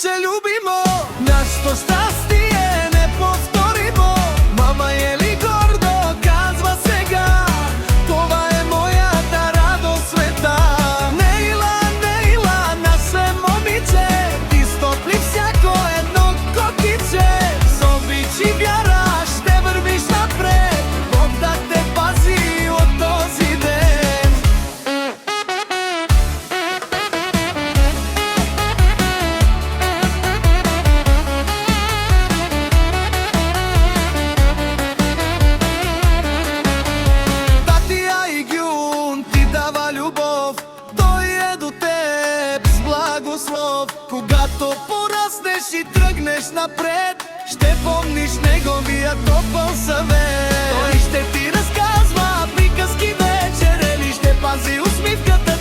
че любимо, нашето щастие неповторимо. Мама е ли гордо казва сега, това е моята радост света. Нейла, Нейла, наше момиче, ти стопли всяко едно котиче. С обич и вяра ще вървиш напред, Бог да те пази от този ден. Татия и Гюн ти дава любов, той е до теб с благослов. Когато пораснеш и тръгнеш напред, ще помниш неговия топъл съвет. Той ще ти разказва приказки вечер, или ще пази усмивката